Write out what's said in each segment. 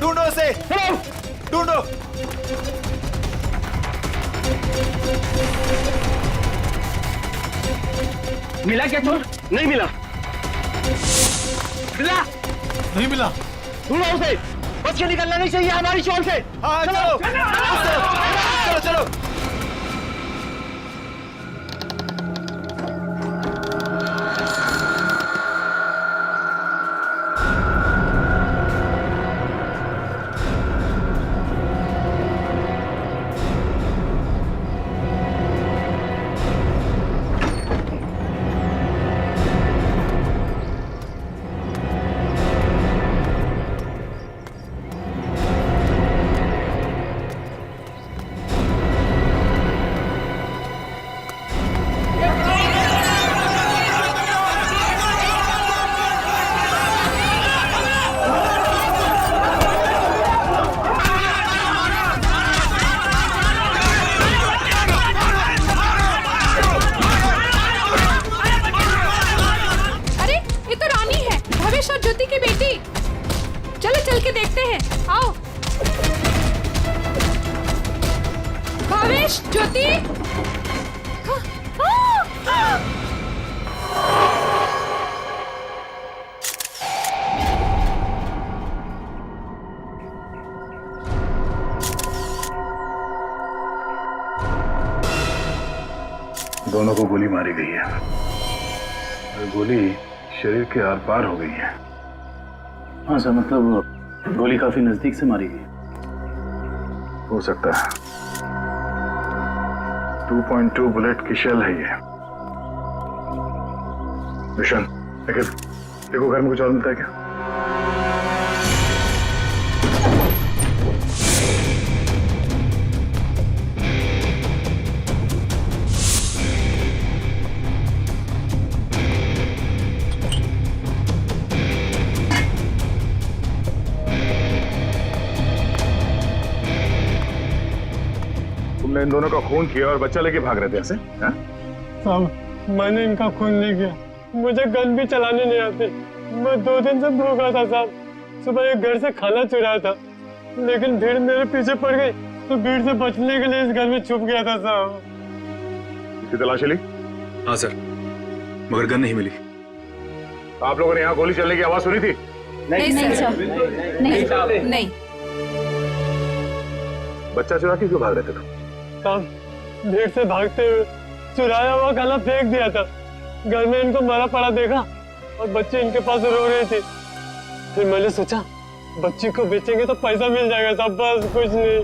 ढूंढो उसे, ढूंढो। मिला क्या चोर? नहीं मिला। मिला? नहीं मिला। ढूंढो उसे, बच के निकलना नहीं चाहिए हमारी शॉल से। हाँ चलो चलो चलो। चल के देखते हैं, आओ। भावेश, ज्योति। दोनों को गोली मारी गई है और गोली शरीर के आर पार हो गई है। हाँ सर, मतलब गोली काफी नजदीक से मारी गई। हो सकता है 2.2 बुलेट की शेल है ये। विशन, देखो घर में कुछ और मिलता है क्या? तुमने इन दोनों का खून किया और बच्चा लेके भाग रहे थे ऐसे? साहब, मैंने इनका खून नहीं किया, मुझे गन भी चलाने नहीं आती। मैं 2 दिन से भूखा था साहब। सुबह एक घर से खाना चुराया था, लेकिन भीड़ मेरे पीछे पड़ गई तो भीड़ से बचने के लिए इस घर में छुप गया था साहब। इसकी तलाशी ली? हाँ सर, मगर गन नहीं मिली। आप लोगों ने यहाँ गोली चलने की आवाज सुनी थी? नहीं सर, नहीं। बच्चा चुरा के क्यों भाग रहे थे तुम? साहब, भीड़ से भागते हुए चुराया हुआ खाना फेंक दिया था। घर में इनको मरा पड़ा देखा और बच्चे इनके पास रो रहे थे। फिर मैंने सोचा बच्ची को बेचेंगे तो पैसा मिल जाएगा साहब, बस कुछ नहीं।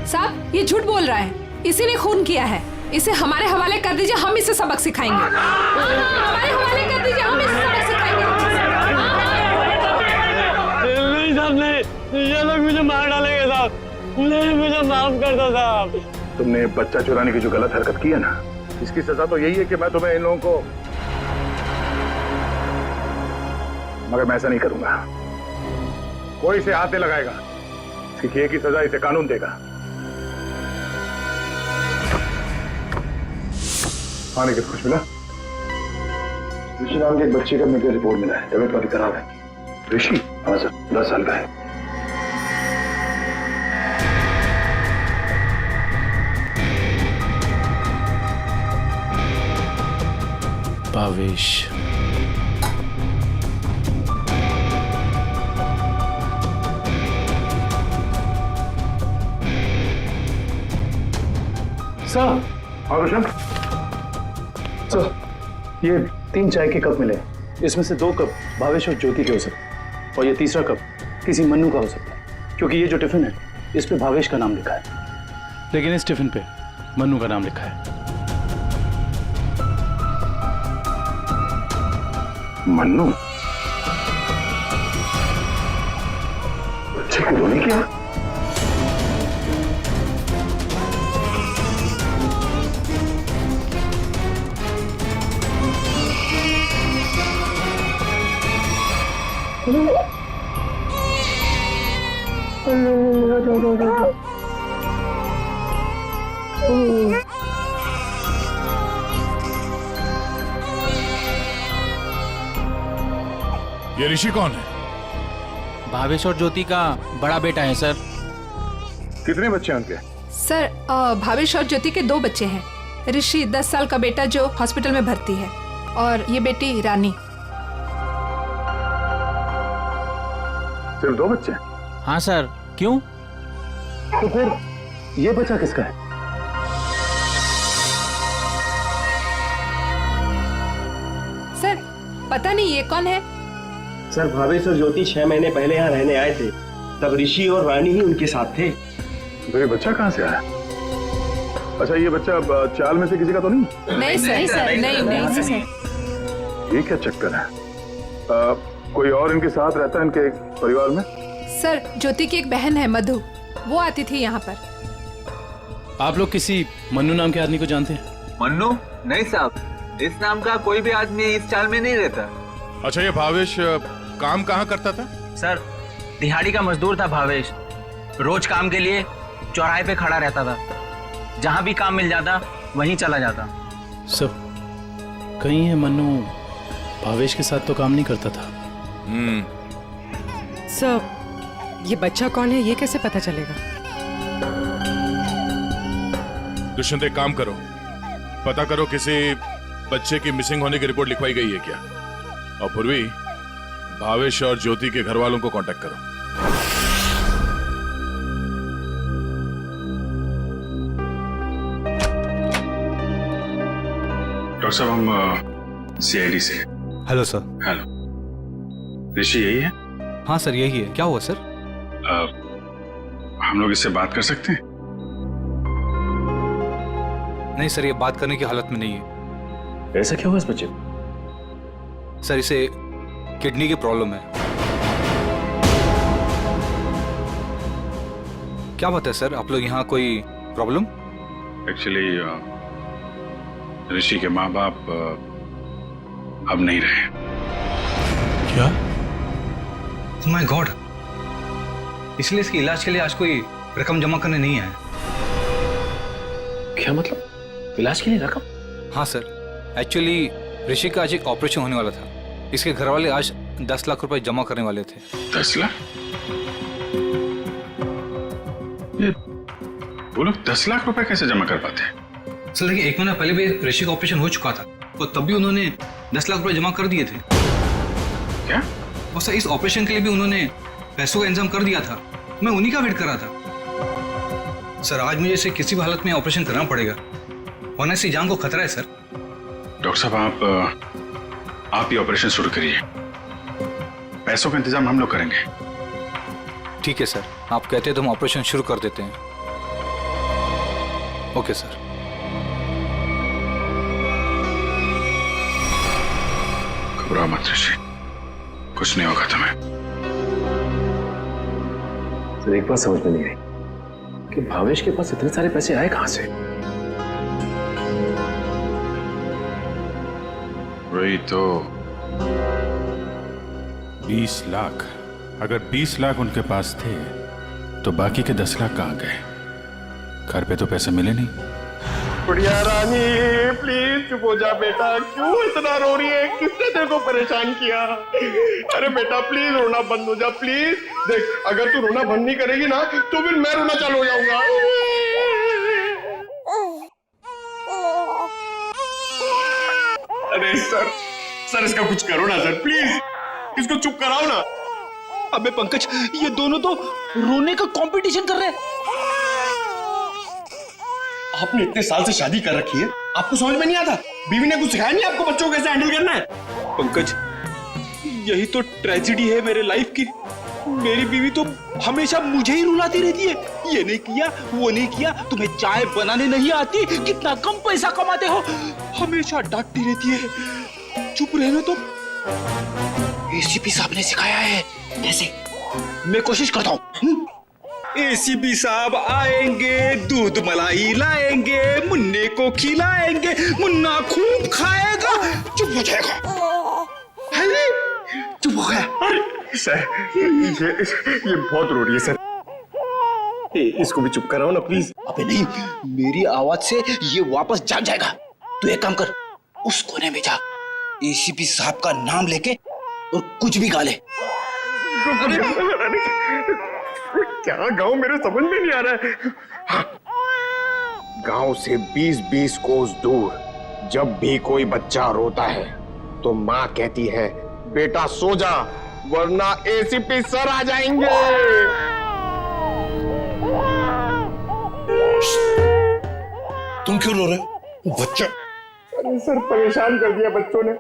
साहब, ये झूठ बोल रहा है, इसीलिए खून किया है। इसे हमारे हवाले कर दीजिए, हम इसे सबक सिखाएंगे। हमारे हवाले कर दीजिए, हम इसे सबक सिखाएंगे। नहीं साहब, नहीं, ये लोग मुझे मार डालेंगे साहब। नहीं, मुझे माफ कर दो साहब। तुमने बच्चा चुराने की जो गलत हरकत की है ना, इसकी सजा तो यही है कि मैं तुम्हें इन लोगों को, मगर मैं ऐसा नहीं करूंगा। कोई इसे हाथ नहीं लगाएगा। इसकी किए की सजा इसे कानून देगा। आने के कुछ मिला? ऋषि नाम के एक बच्चे का मेडिकल रिपोर्ट मिला है, तबीयत काफी खराब है। ऋषि? हाँ सर, 10 साल का है। भावेश, सर। हाँ रोशन? सर, ये 3 चाय के कप मिले। इसमें से 2 कप भावेश और ज्योति के हो सकते हैं और ये तीसरा कप किसी मन्नू का हो सकता है, क्योंकि ये जो टिफिन है इस पे भावेश का नाम लिखा है, लेकिन इस टिफिन पे मन्नू का नाम लिखा है। मन्नू? बच्चे को रोने क्या? ये ऋषि कौन है? भावेश और ज्योति का बड़ा बेटा है सर। कितने बच्चे हैं उनके? सर भावेश और ज्योति के 2 बच्चे हैं। ऋषि 10 साल का बेटा जो हॉस्पिटल में भर्ती है, और ये बेटी रानी। सिर्फ 2 बच्चे? हाँ सर, क्यों? तो फिर ये बच्चा किसका है? सर पता नहीं ये कौन है। सर भावेश और ज्योति 6 महीने पहले यहाँ रहने आए थे, तब ऋषि और रानी ही उनके साथ थे। तो ये बच्चा कहाँ से आया? अच्छा, ये बच्चा चाल में से किसी का तो नहीं? नहीं सर, नहीं सर। ये क्या चक्कर है? कोई और इनके साथ रहता है इनके परिवार में? सर ज्योति की एक बहन है मधु, वो आती थी यहाँ पर। आप लोग किसी मन्नू नाम के आदमी को जानते हैं? मन्नू? नहीं साहब, इस नाम का कोई भी आदमी इस चाल में नहीं रहता। अच्छा, ये भावेश काम कहाँ करता था? सर दिहाड़ी का मजदूर था भावेश। रोज काम के लिए चौराहे पे खड़ा रहता था। जहाँ भी काम मिल जाता वहीं चला जाता। सब कहीं है मन्नू भावेश के साथ तो काम नहीं करता था। सर, ये बच्चा कौन है ये कैसे पता चलेगा? दुष्यंत, एक काम करो, पता करो किसी बच्चे की मिसिंग होने की रिपोर्ट लिखवाई गई है क्या, और पूर्वी भावेश और ज्योति के घर वालों को कांटेक्ट करो। डॉक्टर साहब, हम सीआईडी से। Hello sir. हेलो, ऋषि यही है? हाँ सर, यही है। क्या हुआ सर? हम लोग इससे बात कर सकते हैं? नहीं सर, ये बात करने की हालत में नहीं है। ऐसा क्या हुआ इस बच्चे को? सर, इसे किडनी की प्रॉब्लम है। क्या बात है सर, आप लोग यहाँ कोई प्रॉब्लम? एक्चुअली ऋषि के माँ बाप अब नहीं रहे। क्या? माय गॉड, इसलिए इसके इलाज के लिए आज कोई रकम जमा करने नहीं आया। क्या मतलब? इलाज के लिए रकम? हाँ सर, एक्चुअली ऋषि का आज एक ऑपरेशन होने वाला था। इसके घर वाले आज 10 लाख रुपए जमा करने वाले थे। 10 लाख? ये वो लोग 10 लाख रुपए कैसे जमा कर पाते हैं? सर देखिए, 1 महीना पहले भी ऋषि का ऑपरेशन हो चुका था और तब भी उन्होंने 10 लाख रुपए जमा कर दिए थे। क्या? और सर, इस ऑपरेशन के लिए भी उन्होंने पैसों का इंतजाम कर दिया था। मैं उन्हीं का वेट कर रहा था। सर, आज मुझे इसे किसी भी हालत में ऑपरेशन करना पड़ेगा, वरना इसकी जान को खतरा है सर। डॉक्टर साहब, आप ये ऑपरेशन शुरू करिए, पैसों का इंतजाम हम लोग करेंगे। ठीक है सर, आप कहते हैं तो हम ऑपरेशन शुरू कर देते हैं। Okay sir. घबराओ मत ऋषि, कुछ नहीं होगा तुम्हें। सर, एक बात समझ में नहीं आई कि भावेश के पास इतने सारे पैसे आए कहां से? वही तो। 20 लाख। अगर 20 लाख उनके पास थे तो बाकी के 10 लाख कहाँ गए? घर पे तो पैसे मिले नहीं। बढ़िया रानी, प्लीज चुप हो जा बेटा। क्यों इतना रो रही है? किसने तेरे को परेशान किया? अरे बेटा प्लीज रोना बंद हो जा, प्लीज। देख, अगर तू रोना बंद नहीं करेगी ना तो फिर मैं रोना चालू हो जाऊंगा। अरे सर इसका कुछ करो ना सर, प्लीज इसको चुप कराओ ना। अबे पंकज, ये दोनों तो रोने का कंपटीशन कर रहे हैं। आपने इतने साल से शादी कर रखी है, आपको समझ में नहीं आता? बीवी ने कुछ सिखाया नहीं आपको बच्चों को कैसे हैंडल करना है? पंकज, यही तो ट्रेजेडी है मेरे लाइफ की। मेरी बीवी तो हमेशा मुझे ही रुलाती रहती है। ये नहीं किया, वो नहीं किया, तुम्हें चाय बनाने नहीं आती, कितना कम पैसा कमाते हो, हमेशा डांटती रहती है। चुप रहना तो। एसीपी साहब ने सिखाया है। कैसे? मैं कोशिश करता हूँ। एसीपी साहब आएंगे, दूध मलाई लाएंगे, मुन्ने को खिलाएंगे, मुन्ना खूब खाएगा, चुप हो जाएगा। चुप हो गया। अरे सर ये बहुत रो रही है सर, इसको भी चुप कराओ ना प्लीज। अबे नहीं, मेरी आवाज से ये वापस जाग जाएगा। तू एक काम कर, उस कोने में जा, एसीपी साहब का नाम लेके और कुछ भी गा ले। क्या गाँव मेरे समझ में नहीं आ रहा है। हाँ। गांव से 20-20 कोस दूर जब भी कोई बच्चा रोता है तो माँ कहती है बेटा सो जा वरना एसीपी सर आ जाएंगे। तुम क्यों रो रहे हो? बच्चा। अरे सर परेशान कर दिया बच्चों ने।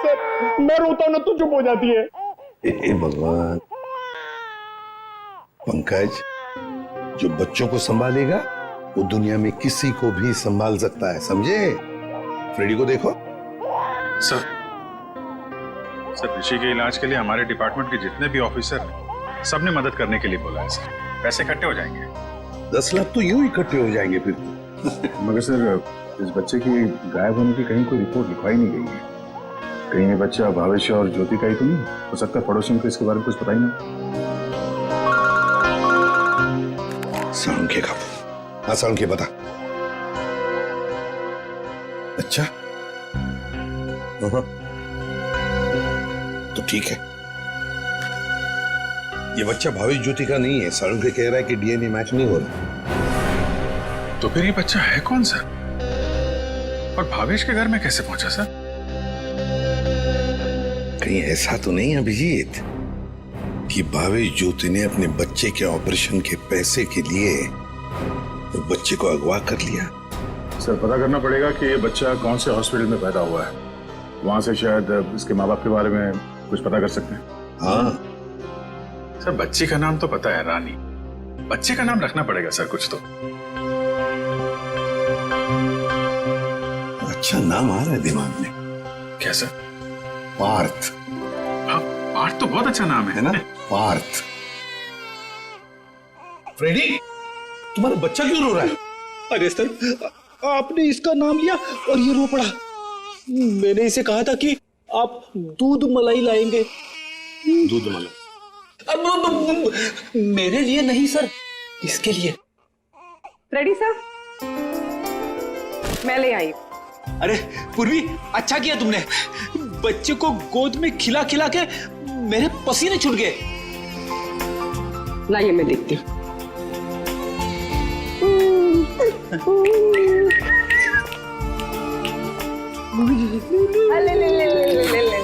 सर मैं रोता हूं ना तो चुप हो जाती है। ए भगवान। पंकज, जो बच्चों को संभालेगा वो दुनिया में किसी को भी संभाल सकता है, समझे? फ्रेडी को देखो। सर ऋषि के इलाज के लिए हमारे डिपार्टमेंट के जितने भी ऑफिसर हैं सबने मदद करने के लिए बोला है सर। पैसे इकट्ठे हो जाएंगे। 10 लाख तो यूं इकट्ठे हो जाएंगे फिर। मगर सर इस बच्चे की गायब होने की कहीं कोई रिपोर्ट लिखवाई नहीं गई है। कहीं ये बच्चा भावेश और ज्योति का ही तो नहीं हो सकता? पड़ोसियों को इसके बारे में कुछ पता ही नहीं। सालुंखे का। हाँ सालुंखे बता। अच्छा तो ठीक है, ये बच्चा भावेश ज्योति का नहीं है। सालुंखे कह रहा है कि डीएनए मैच नहीं हो रहा। तो फिर ये बच्चा है कौन सा और भावेश के घर में कैसे पहुंचा सर? कहीं ऐसा तो नहीं अभिजीत कि भावेश ज्योति ने अपने बच्चे के ऑपरेशन के पैसे के लिए तो बच्चे को अगवा कर लिया? सर पता करना पड़ेगा कि ये बच्चा कौन से हॉस्पिटल में पैदा हुआ है, वहां से शायद इसके माँ बाप के बारे में कुछ पता कर सकते हैं। हाँ सर बच्ची का नाम तो पता है रानी, बच्चे का नाम रखना पड़ेगा सर कुछ तो। अच्छा नाम आ रहा है दिमाग में। क्या सर? पार्थ। हाँ पार्थ तो बहुत अच्छा नाम है ना? पार्थ। फ्रेडी तुम्हारा बच्चा क्यों रो रहा है? अरे सर आपने इसका नाम लिया और ये रो पड़ा। मैंने इसे कहा था कि आप दूध मलाई लाएंगे। दूध मलाई? अब मेरे लिए नहीं सर, इसके लिए। रेडी सर, मैं ले आई। अरे पूर्वी अच्छा किया तुमने, बच्चे को गोद में खिला खिला के मेरे पसीने छूट गए। लाइए मैं देखती हूँ। ले ले ले ले ले ले।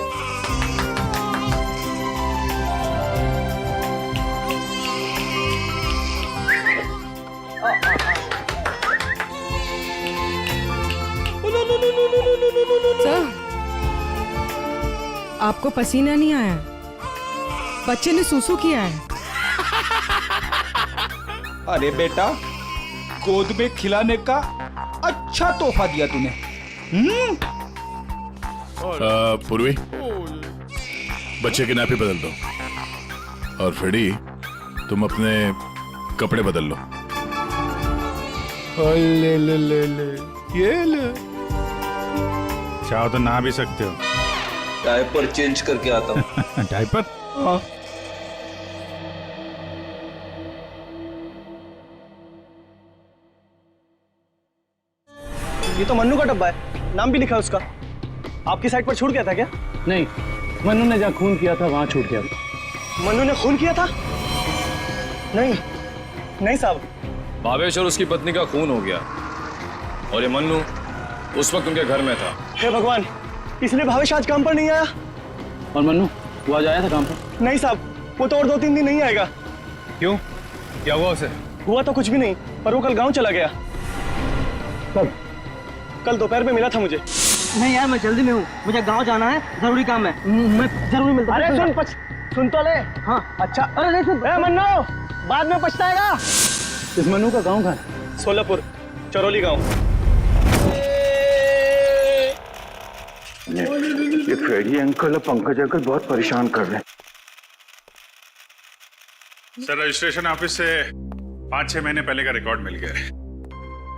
सर आपको पसीना नहीं आया? बच्चे ने सूसू किया है। अरे बेटा गोद में खिलाने का अच्छा तोहफा दिया तूने। पूर्वी बच्चे की नापी बदल दो और फ्रेडी तुम अपने कपड़े बदल लो। ले ले ले ले ये ले। चाहो तो नहा भी सकते हो। डायपर चेंज करके आता हूँ। डायपर? हाँ। ये तो मन्नू का डब्बा है, नाम भी लिखा है उसका। आपकी साइड पर छूट गया था क्या? नहीं, मन्नू ने जहाँ खून किया था वहां छूट गया। मन्नू ने खून किया था? नहीं नहीं साहब। भावेश और उसकी पत्नी का खून हो गया और ये मन्नू उस वक्त उनके घर में था। हे भगवान, इसलिए भावेश आज काम पर नहीं आया। और मन्नू वो आज आया था काम पर? नहीं साहब, वो तो और 2-3 दिन नहीं आएगा। क्यों, क्या हुआ उसे? हुआ तो कुछ भी नहीं, पर वो कल गांव चला गया। कब? कल दोपहर में मिला था मुझे। नहीं यार मैं जल्दी में हूँ, मुझे गांव जाना है, जरूरी काम है, मैं जरूरी मिलता हूँ। अरे सुन तो ले। हाँ अच्छा। अरे नहीं सुन। मन्नू बाद में पछताएगा। इस मन्नू का गांव कहाँ है? सोलापुर चरौली गांव। ये फ्रेडी अंकल और पंकज अंकल बहुत परेशान कर रहे हैं। सर रजिस्ट्रेशन ऑफिस से 5-6 महीने पहले का रिकॉर्ड मिल गया है।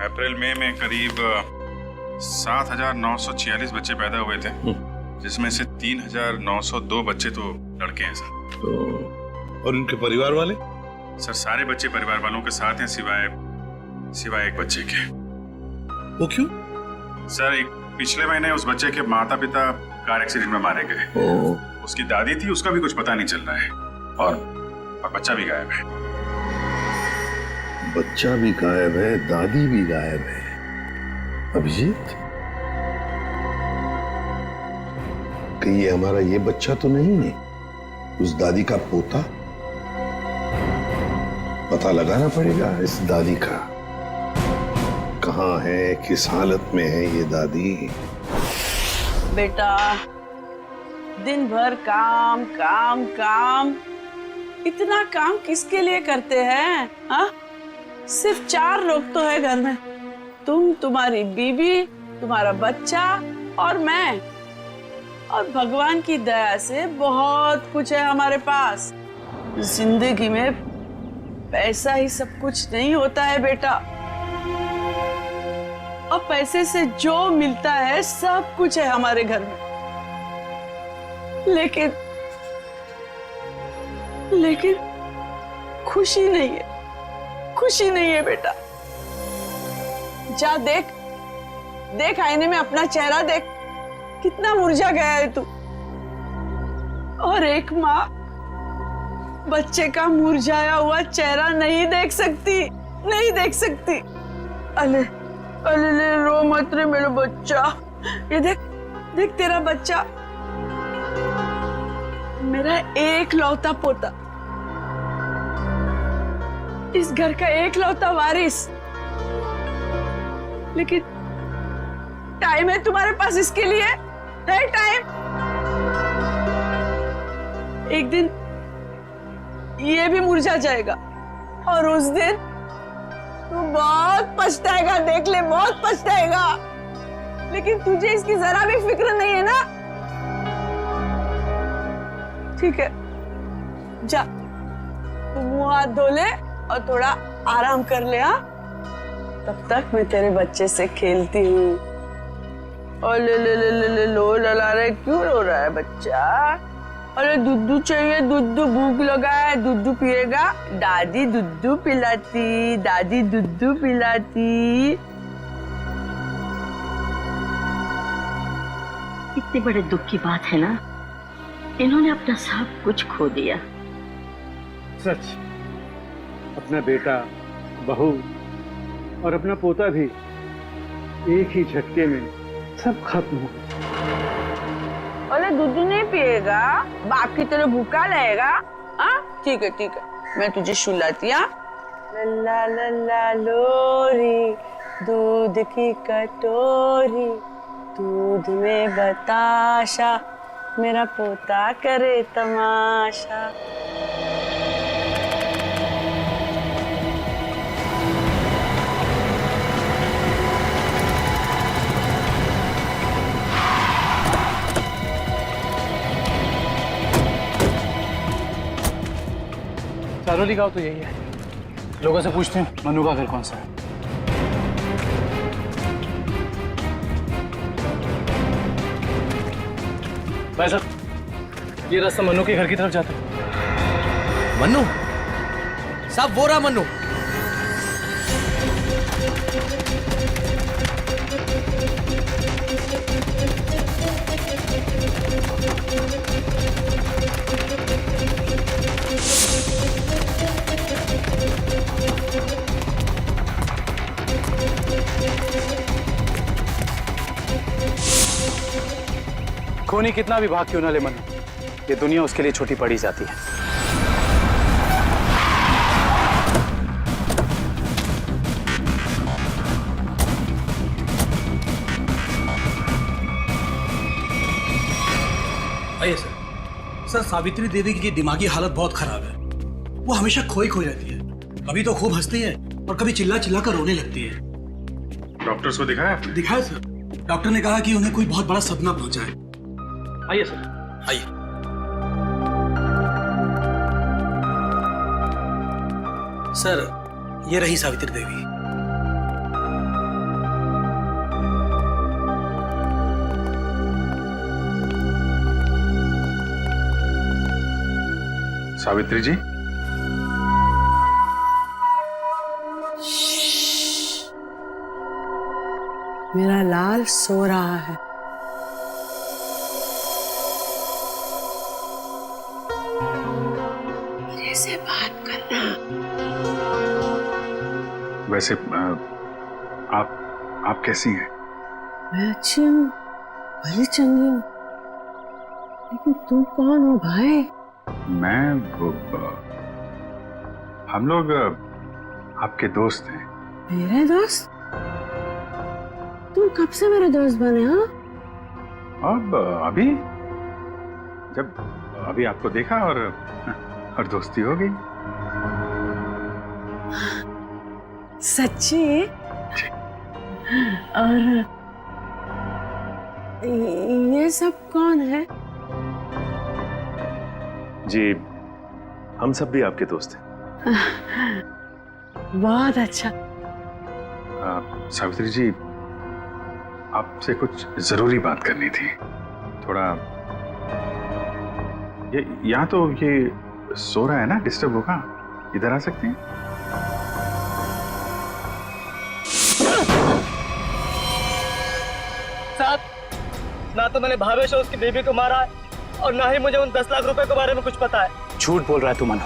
अप्रैल मई में करीब 7,946 बच्चे पैदा हुए थे, जिसमें से 3,902 बच्चे तो लड़के हैं सर। तो और उनके परिवार वाले? सर सारे बच्चे परिवार वालों के साथ हैं सिवाय एक बच्चे के। वो क्यों? सर एक पिछले महीने उस बच्चे के माता पिता कार एक्सीडेंट में मारे गए। उसकी दादी थी, उसका भी कुछ पता नहीं चल रहा है और बच्चा भी गायब है। बच्चा भी गायब है, दादी भी गायब है। अभिजीत, कहीं ये हमारा ये बच्चा तो नहीं है? उस दादी का पोता? पता लगाना पड़ेगा इस दादी का, कहाँ है, किस हालत में है ये दादी। बेटा दिन भर काम काम काम, इतना काम किसके लिए करते हैं? हाँ, सिर्फ 4 लोग तो है घर में, तुम, तुम्हारी बीवी, तुम्हारा बच्चा और मैं। और भगवान की दया से बहुत कुछ है हमारे पास। जिंदगी में पैसा ही सब कुछ नहीं होता है बेटा, और पैसे से जो मिलता है सब कुछ है हमारे घर में। लेकिन खुशी नहीं है, खुशी नहीं है बेटा। जा देख आईने में अपना चेहरा देख, कितना मुरझा गया है तू। और एक माँ बच्चे का मुरझाया हुआ चेहरा नहीं देख सकती। अले रो मत रे मेरा बच्चा। ये देख तेरा बच्चा, मेरा एकलौता पोता, इस घर का एकलौता वारिस। लेकिन टाइम है तुम्हारे पास इसके लिए? है टाइम? एक दिन ये भी मुरझा जाएगा और उस दिन तू बहुत पछताएगा, देख ले, बहुत पछताएगा। लेकिन तुझे इसकी जरा भी फिक्र नहीं है ना? ठीक है, जा तू मुंह हाथ धो ले और थोड़ा आराम कर ले। हाँ, तब तक मैं तेरे बच्चे से खेलती हूँ। और ले लो लला रहे, क्यों रो रहा है बच्चा? अरे दूध चाहिए, दूध, भूख लगा है, दूध पिएगा? दादी दूध पिलाती, दादी दूध पिलाती। इतने बड़े दुख की बात है ना, इन्होंने अपना सब कुछ खो दिया। सच, अपना बेटा, बहू और अपना पोता भी एक ही झटके में सब खत्म हो। अरे दूध नहीं पिएगा? बाप की तरह भूखा रहेगा? हाँ ठीक है, मैं तुझे सुलाती। लल्ला लल्ला लोरी, दूध की कटोरी, दूध में बताशा, मेरा पोता करे तमाशा। सारोली गांव तो यही है। लोगों से पूछते हैं मनु का घर कौन सा है। भाई साहब, ये रास्ता मनु के घर की तरफ जाता है। मनु साहब, वो रहा मनु। खूनी कितना भी भाग क्यों ना ले मनु, ये दुनिया उसके लिए छोटी पड़ी जाती है। आइए सर, सावित्री देवी की दिमागी हालत बहुत खराब है। वो हमेशा खोई रहती है, कभी तो खूब हंसती है और कभी चिल्ला कर रोने लगती है। डॉक्टर्स को दिखाया आपने? दिखाया सर, डॉक्टर ने कहा कि उन्हें कोई बहुत बड़ा सदमा पहुंचा है। आइए सर, आइए। सर, ये रही सावित्री देवी। सावित्री जी, मेरा लाल सो रहा है। मेरे से बात करना। वैसे आप कैसी हैं? मैं अच्छी हूँ, भली चंगी हूँ, लेकिन तुम कौन हो भाई? हम लोग आपके दोस्त हैं। मेरे दोस्त? तुम कब से मेरे दोस्त बने? हाँ, अब अभी आपको देखा और दोस्ती हो गई। सच्ची? और ये सब कौन है? जी, हम सब भी आपके दोस्त हैं। बहुत अच्छा। सावित्री जी, आपसे कुछ जरूरी बात करनी थी। थोड़ा ये यहाँ तो ये सो रहा है ना, डिस्टर्ब होगा, इधर आ सकते हैं? साहब, ना तो मैंने भावेश और उसकी बीवी को मारा है और ना ही मुझे उन 10 लाख रुपए के बारे में कुछ पता है। झूठ बोल रहा है तू मनु।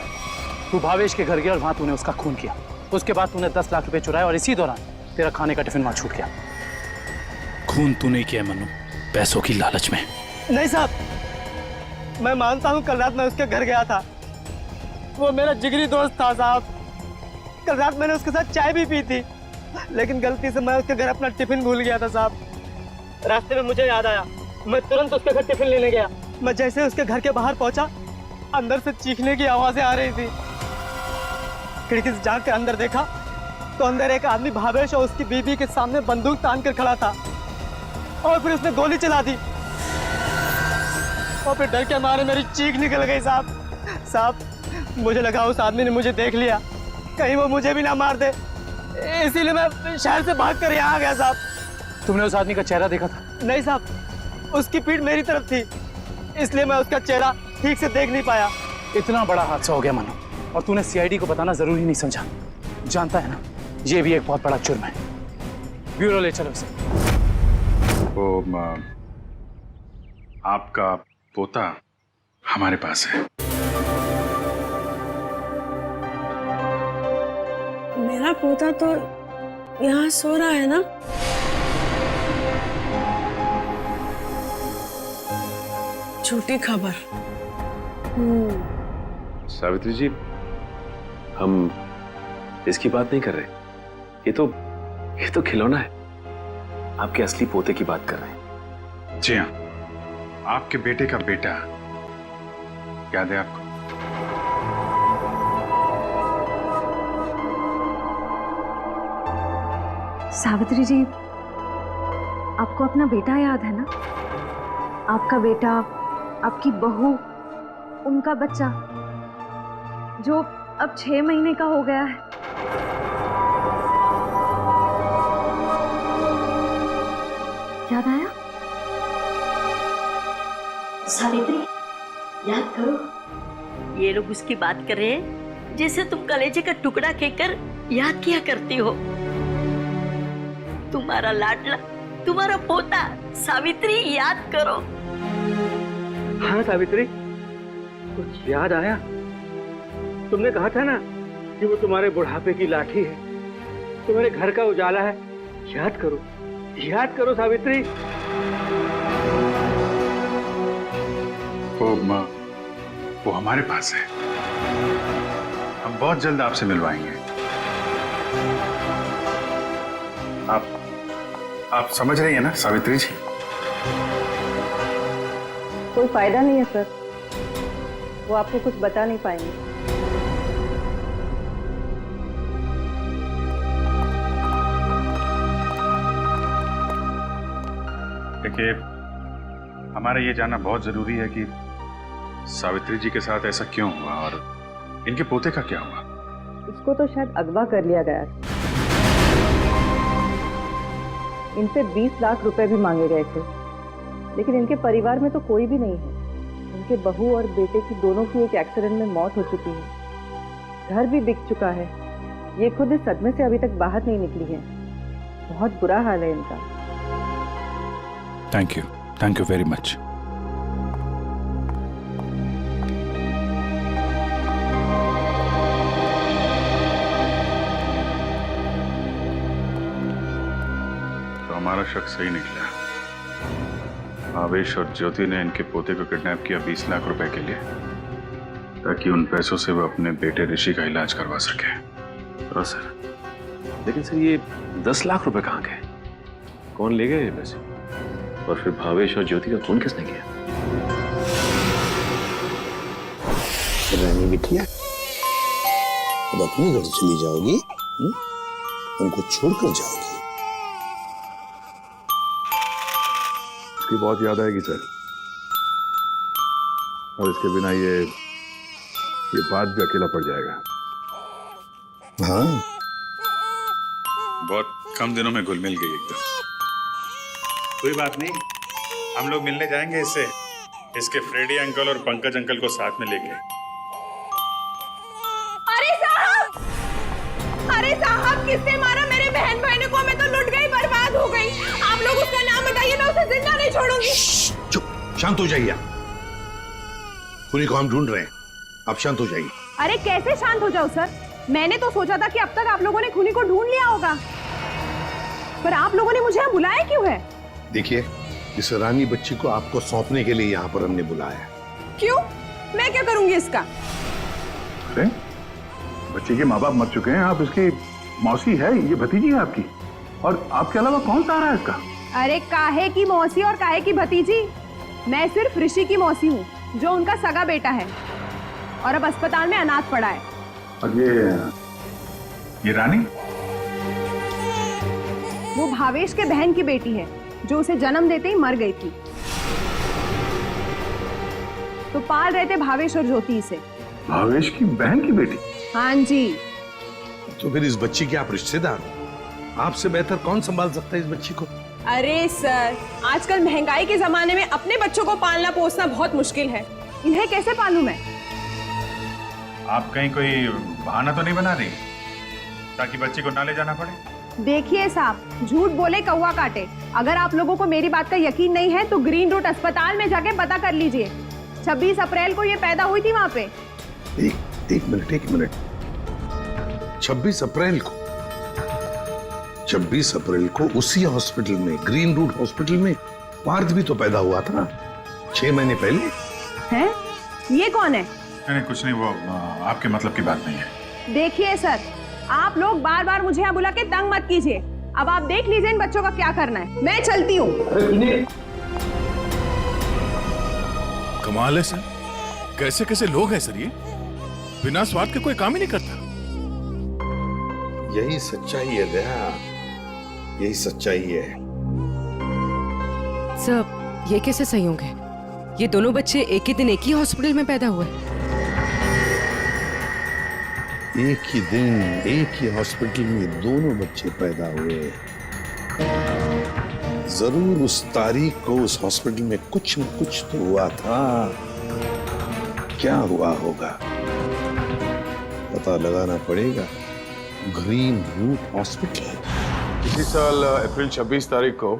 तू भावेश के घर गया और वहां तूने उसका खून किया। उसके बाद तूने 10 लाख रुपए चुराए और इसी दौरान तेरा खाने का टिफिन वहां छूट गया। खून तूने किया मनु, पैसों की लालच में। नहीं साहब, मैं मानता हूँ कल रात मैं उसके घर गया था। वो मेरा जिगरी दोस्त था साहब। कल रात मैंने उसके साथ चाय भी पी थी, लेकिन गलती से मैं उसके घर अपना टिफिन भूल गया था साहब। रास्ते में मुझे याद आया, मैं तुरंत उसके घर टिफिन लेने गया। मैं जैसे उसके घर के बाहर पहुंचा, अंदर से चीखने की आवाजें आ रही थी। खिड़की से झांक कर अंदर देखा तो अंदर एक आदमी भावेश और उसकी बीवी के सामने बंदूक तान कर खड़ा था और फिर उसने गोली चला दी और फिर डर के मारे मेरी चीख निकल गई साहब। मुझे लगा उस आदमी ने मुझे देख लिया, कहीं वो मुझे भी ना मार दे, इसीलिए मैं शहर से भागकर यहाँ आ गया साहब। तुमने उस आदमी का चेहरा देखा था? नहीं साहब, उसकी पीठ मेरी तरफ थी, इसलिए मैं उसका चेहरा ठीक से देख नहीं पाया। इतना बड़ा हादसा हो गया मनु, और तूने सीआईडी को बताना जरूरी नहीं समझा। जानता है ना, ये भी एक बहुत बड़ा जुर्म है। ब्यूरो ले चलो उसे। आपका पोता हमारे पास है। मेरा पोता तो यहाँ सो रहा है ना? झूठी खबर। सावित्री जी, हम इसकी बात नहीं कर रहे। ये तो खिलौना है। आपके असली पोते की बात कर रहे हैं। जी हाँ, आपके बेटे का बेटा। याद है आपको? सावित्री जी, आपको अपना बेटा याद है ना? आपका बेटा, आपकी बहू, उनका बच्चा जो अब 6 महीने का हो गया है। याद आया? सावित्री, याद करो। ये लोग उसकी बात कर रहे हैं जैसे तुम कलेजे का टुकड़ा कहकर याद किया करती हो। तुम्हारा लाडला, तुम्हारा पोता। सावित्री, याद करो। हाँ सावित्री, कुछ याद आया? तुमने कहा था ना कि वो तुम्हारे बुढ़ापे की लाठी है, तुम्हारे घर का उजाला है। याद करो, याद करो सावित्री। वो हमारे पास है। हम बहुत जल्द आपसे मिलवाएंगे। आप समझ रही हैं ना सावित्री जी? कोई फायदा नहीं है सर, वो आपको कुछ बता नहीं पाएंगे। देखिए, हमारा ये जानना बहुत जरूरी है कि सावित्री जी के साथ ऐसा क्यों हुआ और इनके पोते का क्या हुआ। उसको तो शायद अगवा कर लिया गया। इनसे 20 लाख रुपए भी मांगे गए थे, लेकिन इनके परिवार में तो कोई भी नहीं है। उनके बहू और बेटे की दोनों की एक एक्सीडेंट में मौत हो चुकी है। घर भी बिक चुका है। ये खुद इस सदमे से अभी तक बाहर नहीं निकली है। बहुत बुरा हाल है इनका। Thank you very much. तो हमारा शक सही निकला। आवेश और ज्योति ने इनके पोते को किडनैप किया 20 लाख रुपए के लिए, ताकि उन पैसों से वो अपने बेटे ऋषि का इलाज करवा सके। तो सर, लेकिन सर ये 10 लाख रुपए कहाँ गए? कौन ले गए ये पैसे? और फिर भावेश और ज्योति का खून किसने किया? रानी बिटिया, अब अपने घर चली जाओगी? उनको छोड़कर जाओगी? उसकी बहुत याद आएगी सर, और इसके बिना ये बात भी अकेला पड़ जाएगा। हाँ, बहुत कम दिनों में घुल मिल गई एकदम। कोई बात नहीं, हम लोग मिलने जाएंगे इससे, इसके फ्रेडी अंकल और पंकज अंकल को साथ में लेके। अरे साहब, किसने मारा मेरे बहन भाइयों को? मैं तो लुट गई, बर्बाद हो गई। आप लोग उसका नाम बताइए, मैं उसे जिंदा नहीं छोड़ूंगी। चुप, शांत हो जाइए। खूनी को हम ढूंढ रहे हैं, आप शांत हो जाइए। अरे कैसे शांत हो जाओ सर? मैंने तो सोचा था कि अब तक आप लोगों ने खूनी को ढूंढ लिया होगा, पर आप लोगों ने मुझे यहाँ बुलाया क्यों है? देखिए, इस रानी बच्ची को आपको सौंपने के लिए यहाँ पर हमने बुलाया। क्यों? मैं क्या करूंगी इसका? अरे बच्चे के माँ बाप मर चुके हैं, आप इसकी मौसी है, ये भतीजी है आपकी, और आपके अलावा कौन सा आ रहा है इसका? अरे काहे की मौसी और काहे की भतीजी? मैं सिर्फ ऋषि की मौसी हूँ, जो उनका सगा बेटा है और अब अस्पताल में अनाथ पड़ा है। और ये रानी? वो भावेश के बहन की बेटी है, जो उसे जन्म देते ही मर गई थी। तो पाल रहे थे भावेश और ज्योति से। भावेश की बहन की बेटी? हाँ जी। तो फिर इस बच्ची के आप रिश्तेदार हो, आपसे बेहतर कौन संभाल सकता है इस बच्ची को? अरे सर, आजकल महंगाई के जमाने में अपने बच्चों को पालना पोसना बहुत मुश्किल है। इन्हें कैसे पालूं मैं? आप कहीं कोई बहाना तो नहीं बना रही ताकि बच्ची को ना ले जाना पड़े? देखिए साहब, झूठ बोले कौवा काटे। अगर आप लोगों को मेरी बात का यकीन नहीं है तो ग्रीन रूट अस्पताल में जाके पता कर लीजिए। 26 अप्रैल को ये पैदा हुई थी वहाँ पे। एक मिनट। 26 अप्रैल को उसी हॉस्पिटल में, ग्रीन रूट हॉस्पिटल में पार्थ भी तो पैदा हुआ था 6 महीने पहले। हैं? ये कौन है? नहीं कुछ नहीं, वो आपके मतलब की बात नहीं है। देखिए सर, आप लोग बार बार मुझे यहाँ बुला के तंग मत कीजिए। अब आप देख लीजिए इन बच्चों का क्या करना है। मैं चलती हूँ। कमाल है सर, कैसे कैसे लोग हैं सर ये, बिना स्वार्थ के कोई काम ही नहीं करता। यही सच्चाई है दया, यही सच्चाई है। सर, ये कैसे सही होंगे? ये दोनों बच्चे एक ही दिन एक ही हॉस्पिटल में पैदा हुए। एक ही दिन एक ही हॉस्पिटल में दोनों बच्चे पैदा हुए। जरूर उस तारीख को उस हॉस्पिटल में कुछ न कुछ तो हुआ था। क्या हुआ होगा पता लगाना पड़ेगा। Green route hospital. इसी साल अप्रैल 26 तारीख को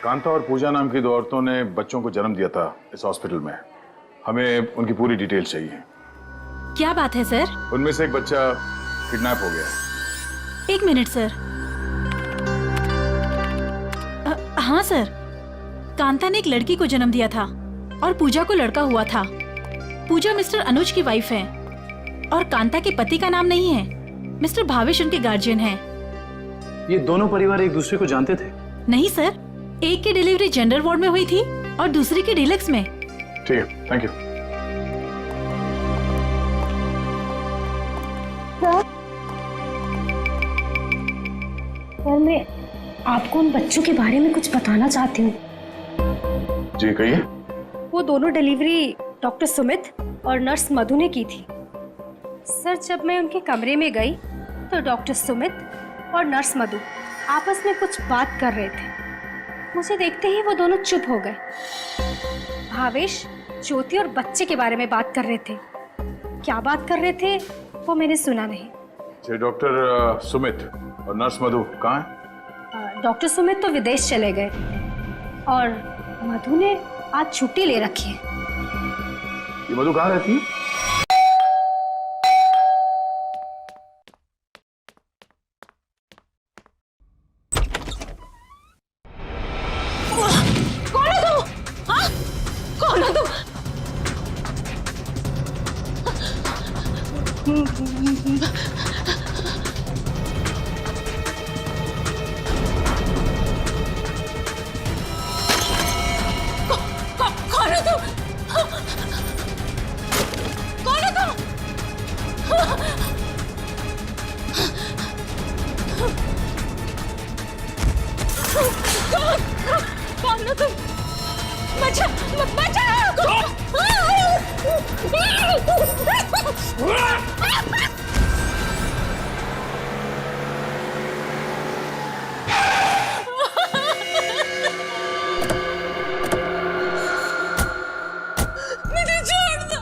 कांता और पूजा नाम की 2 औरतों ने बच्चों को जन्म दिया था इस हॉस्पिटल में। हमें उनकी पूरी डिटेल चाहिए। क्या बात है सर? उनमें से एक बच्चा किडनैप हो गया। 1 मिनट सर। हाँ सर, कांता ने एक लड़की को जन्म दिया था और पूजा को लड़का हुआ था। पूजा मिस्टर अनुज की वाइफ है और कांता के पति का नाम नहीं है। मिस्टर भावेश उनके गार्जियन हैं। ये दोनों परिवार एक दूसरे को जानते थे? नहीं सर, एक की डिलीवरी जेंडर वार्ड में हुई थी और दूसरी की डीलक्स में। ठीक है, थैंक यू। सर, मैं आपको उन बच्चों के बारे में कुछ बताना चाहती हूँ। जी कहिए। वो दोनों डिलीवरी डॉक्टर सुमित और नर्स मधु ने की थी। सर, जब मैं उनके कमरे में गई तो डॉक्टर सुमित और नर्स मधु आपस में कुछ बात कर रहे थे। मुझे देखते ही वो दोनों चुप हो गए। भावेश ज्योति और बच्चे के बारे में बात कर रहे थे। क्या बात कर रहे थे वो मैंने सुना नहीं। डॉक्टर सुमित और नर्स मधु कहाँ हैं? डॉक्टर सुमित तो विदेश चले गए और मधु ने आज छुट्टी ले रखी है। ये मधु कहाँ रहती है? कौन हो तुम? हाँ? कौन हो तुम? कौन हो तुम? कौन हो तुम? कौन हो तुम? मुझे छोड़ दो।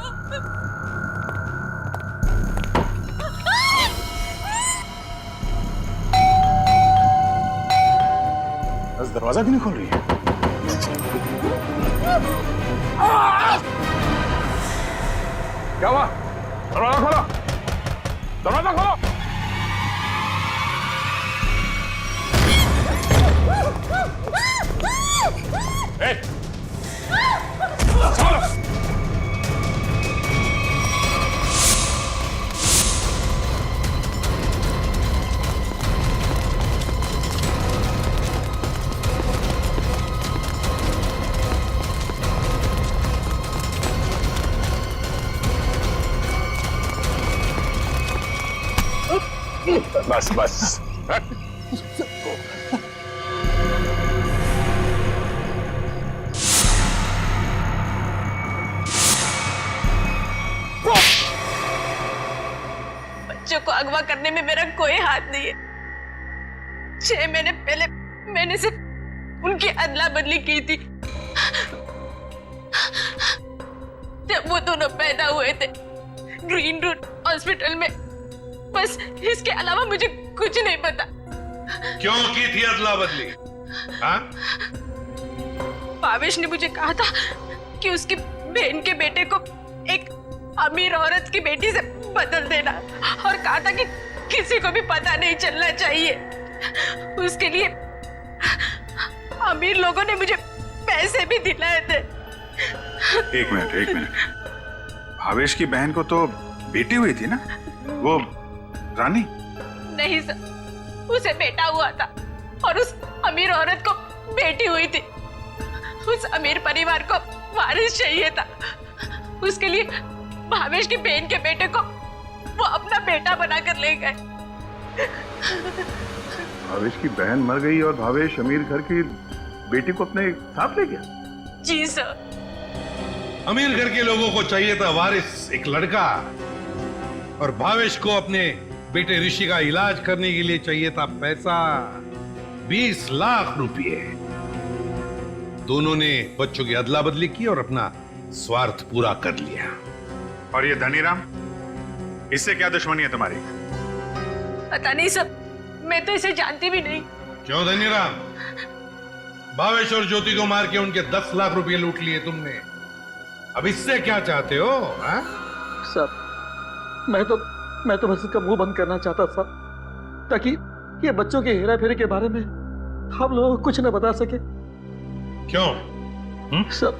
बस दरवाजा क्यों नहीं खोल रही है? क्या हुआ? दरवाजा खोलो! दरवाजा खोलो! ए! खोलो! बस बस बच्चों को अगवा करने में मेरा कोई हाथ नहीं है। 6 महीने पहले मैंने सिर्फ उनकी अदला बदली की थी। जब वो दोनों पैदा हुए थे ग्रीन रूट हॉस्पिटल में। बस इसके अलावा मुझे कुछ नहीं पता। क्यों की थी अदला बदली? हाँ? भावेश ने मुझे कहा था कि उसकी बहन के बेटे को एक अमीर औरत की बेटी से बदल देना और कहा था कि किसी को भी पता नहीं चलना चाहिए। उसके लिए अमीर लोगों ने मुझे पैसे भी दिलाए थे। एक मिनट। भावेश की बहन को तो बेटी हुई थी ना, वो रानी? नहीं सर, उसे बेटा हुआ था और उस अमीर औरत को बेटी हुई थी। उस अमीर परिवार को वारिस चाहिए था। उसके लिए भावेश की बहन के बेटे को वो अपना बेटा बनाकर ले गए। भावेश की बहन मर गई और भावेश अमीर घर की बेटी को अपने साथ ले गया? जी सर। अमीर घर के लोगों को चाहिए था वारिस, एक लड़का, और भावेश को अपने बेटे ऋषि का इलाज करने के लिए चाहिए था पैसा, 20 लाख रुपए। दोनों ने बच्चों की अदला बदली की और अपना स्वार्थ पूरा कर लिया। और ये धनीराम, इससे क्या दुश्मनी है तुम्हारी? पता नहीं सर, मैं तो इसे जानती भी नहीं। क्यों धनीराम? भावेश और ज्योति को मार के उनके 10 लाख रुपए लूट लिए तुमने। अब इससे क्या चाहते हो? हा? सर, मैं तो बस इसका मुंह बंद करना चाहता था ताकि ये बच्चों के हेरा फेरी के बारे में हम लोगों को कुछ न बता सके। क्यों? सर,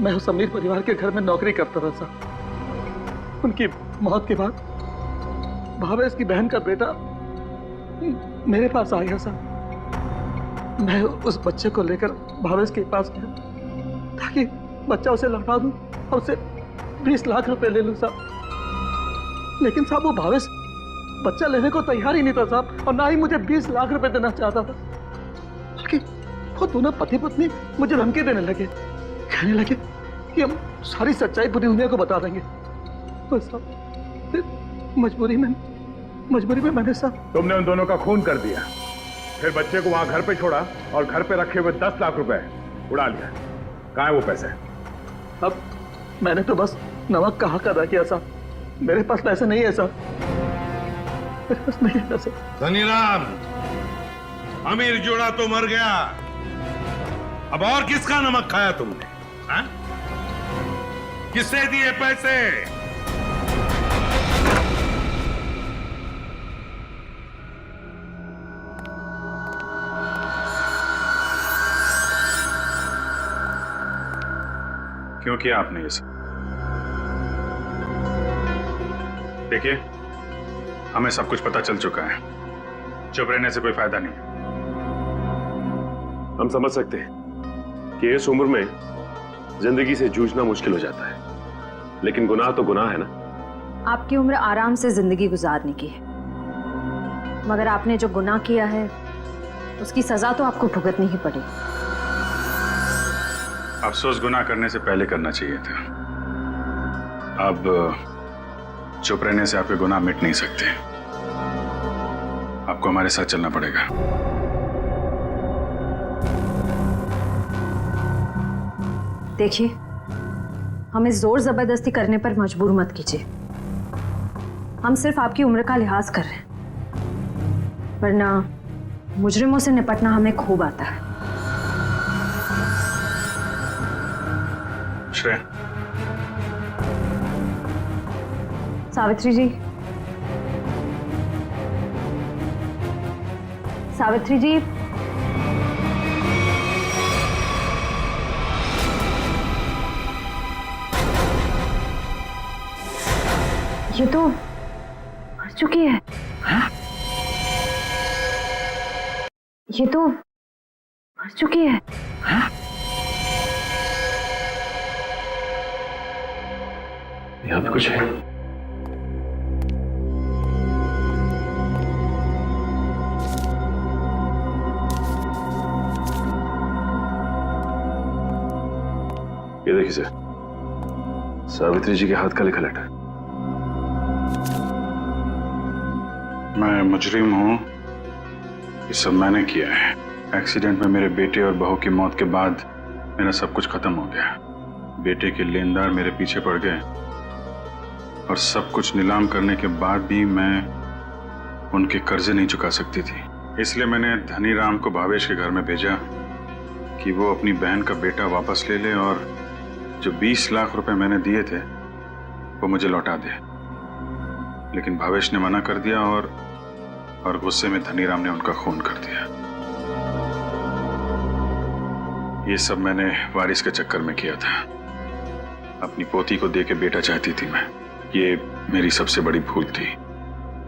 मैं उस अमीर परिवार के घर में नौकरी करता था सर। उनकी मौत के बाद भावेश की बहन का बेटा मेरे पास आ गया सर। मैं उस बच्चे को लेकर भावेश के पास गया ताकि बच्चा उसे लौटा दूं और उसे 20 लाख रुपए ले लूं साहब। लेकिन साहब वो भावेश बच्चा लेने को तैयार ही नहीं था साहब, और ना ही मुझे 20 लाख रुपए देना चाहता था। बल्कि वो दोनों पति पत्नी मुझे धमकी देने लगे, कहने लगे कि हम सारी सच्चाई पूरी दुनिया को बता देंगे। तो साहब मजबूरी में मैंने साहब। तुमने उन दोनों का खून कर दिया, फिर बच्चे को वहां घर पे छोड़ा और घर पे रखे हुए 10 लाख रुपए उड़ा लिया। कहाँ है वो पैसे? अब मैंने तो बस नमक का हक अदा किया साहब, मेरे पास पैसे नहीं है साहब, मेरे पास नहीं है पैसे। धनीराम, अमीर जोड़ा तो मर गया, अब और किसका नमक खाया तुमने? हाँ? किससे दिए पैसे? क्यों किया आपने ये सब? देखिए, हमें सब कुछ पता चल चुका है, चुप रहने से कोई फायदा नहीं। हम समझ सकते हैं कि इस उम्र में जिंदगी से जूझना मुश्किल हो जाता है, लेकिन गुनाह तो गुनाह है ना। आपकी उम्र आराम से जिंदगी गुजारने की है, मगर आपने जो गुनाह किया है उसकी सजा तो आपको भुगतनी ही पड़ेगी। अफसोस गुनाह करने से पहले करना चाहिए था। अब चुप रहने से आपके गुनाह मिट नहीं सकते, आपको हमारे साथ चलना पड़ेगा। देखिए, हमें जोर जबरदस्ती करने पर मजबूर मत कीजिए। हम सिर्फ आपकी उम्र का लिहाज कर रहे हैं, वरना मुजरिमों से निपटना हमें खूब आता है। श्रेया, सावित्री जी, सावित्री जी, ये तो मर चुकी है। हाँ? ये तो मर चुकी है। हाँ? यहाँ पे कुछ है। ये देखिए सर, सावित्री जी के हाथ का लिखा लेटर। मैं मुजरिम हूं, ये सब मैंने किया है। एक्सीडेंट में मेरे बेटे और बहू की मौत के बाद मेरा सब कुछ खत्म हो गया। बेटे के लेनदार मेरे पीछे पड़ गए और सब कुछ नीलाम करने के बाद भी मैं उनके कर्जे नहीं चुका सकती थी। इसलिए मैंने धनीराम को भावेश के घर में भेजा कि वो अपनी बहन का बेटा वापस ले ले और जो 20 लाख रुपए मैंने दिए थे वो मुझे लौटा दे। लेकिन भावेश ने मना कर दिया और गुस्से में धनीराम ने उनका खून कर दिया। ये सब मैंने वारिस के चक्कर में किया था। अपनी पोती को दे के बेटा चाहती थी मैं। ये मेरी सबसे बड़ी भूल थी।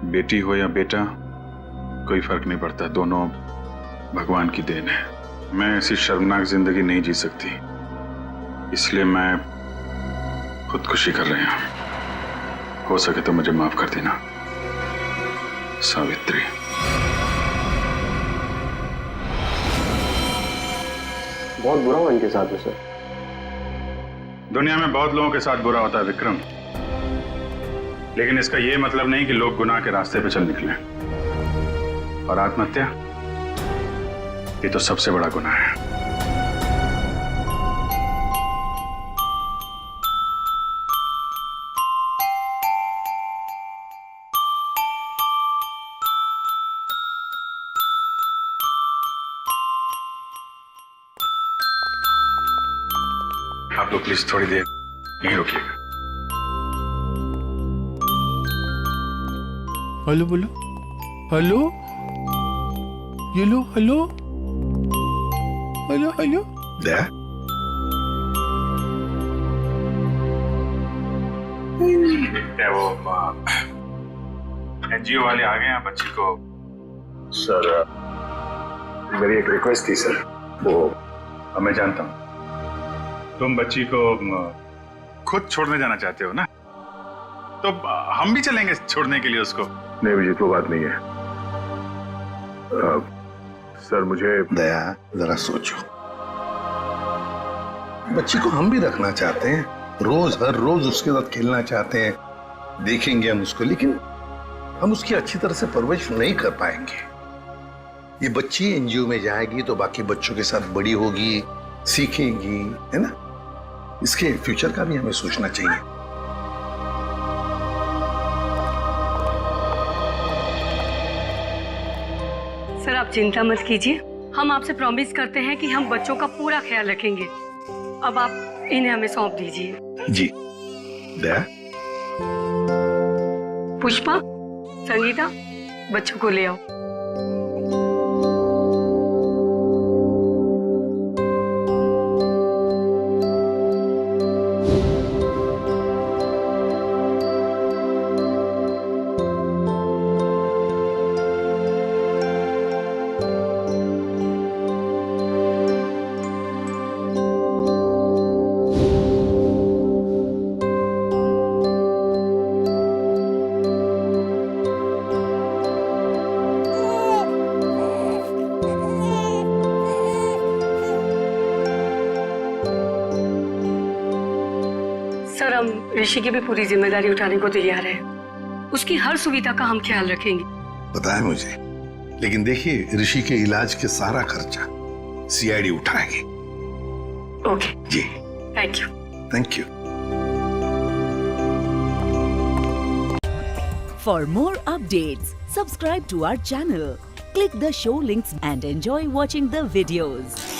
बेटी हो या बेटा, कोई फर्क नहीं पड़ता, दोनों भगवान की देन है। मैं ऐसी शर्मनाक जिंदगी नहीं जी सकती, इसलिए मैं खुदकुशी कर रही हूं। हो सके तो मुझे माफ कर देना सावित्री। बहुत बुरा हुआ इनके साथ में सर। दुनिया में बहुत लोगों के साथ बुरा होता है विक्रम, लेकिन इसका यह मतलब नहीं कि लोग गुनाह के रास्ते पे चल निकले। और आत्महत्या, ये तो सबसे बड़ा गुनाह है। आप लोग प्लीज थोड़ी देर यहीं रुकिएगा। हेलो बोलो, हेलो, ये लो, हेलो, हेलो, हेलो। दया, क्या वो एनजीओ वाले आ गए हैं बच्ची को? सर, मेरी एक रिक्वेस्ट थी सर। वो मैं जानता हूँ तुम बच्ची को खुद छोड़ने जाना चाहते हो ना, तो हम भी चलेंगे छोड़ने के लिए उसको। नहीं अभिजीत, वो बात नहीं है। सर मुझे दया, जरा सोचो, बच्ची को हम भी रखना चाहते हैं, हर रोज उसके साथ खेलना चाहते हैं, देखेंगे हम उसको, लेकिन हम उसकी अच्छी तरह से परवरिश नहीं कर पाएंगे। ये बच्ची एनजीओ में जाएगी तो बाकी बच्चों के साथ बड़ी होगी, सीखेगी, है ना। इसके फ्यूचर का भी हमें सोचना चाहिए। सर आप चिंता मत कीजिए, हम आपसे प्रॉमिस करते हैं कि हम बच्चों का पूरा ख्याल रखेंगे। अब आप इन्हें हमें सौंप दीजिए। जी। दया, पुष्पा, संगीता, बच्चों को ले आओ। सर हम ऋषि की भी पूरी जिम्मेदारी उठाने को तैयार है। उसकी हर सुविधा का हम ख्याल रखेंगे। पता है मुझे, लेकिन देखिए ऋषि के इलाज के सारा खर्चा सीआईडी उठाएगी। ओके जी, thank you. Thank you. For more updates, subscribe to our channel, click the show links and enjoy watching the videos.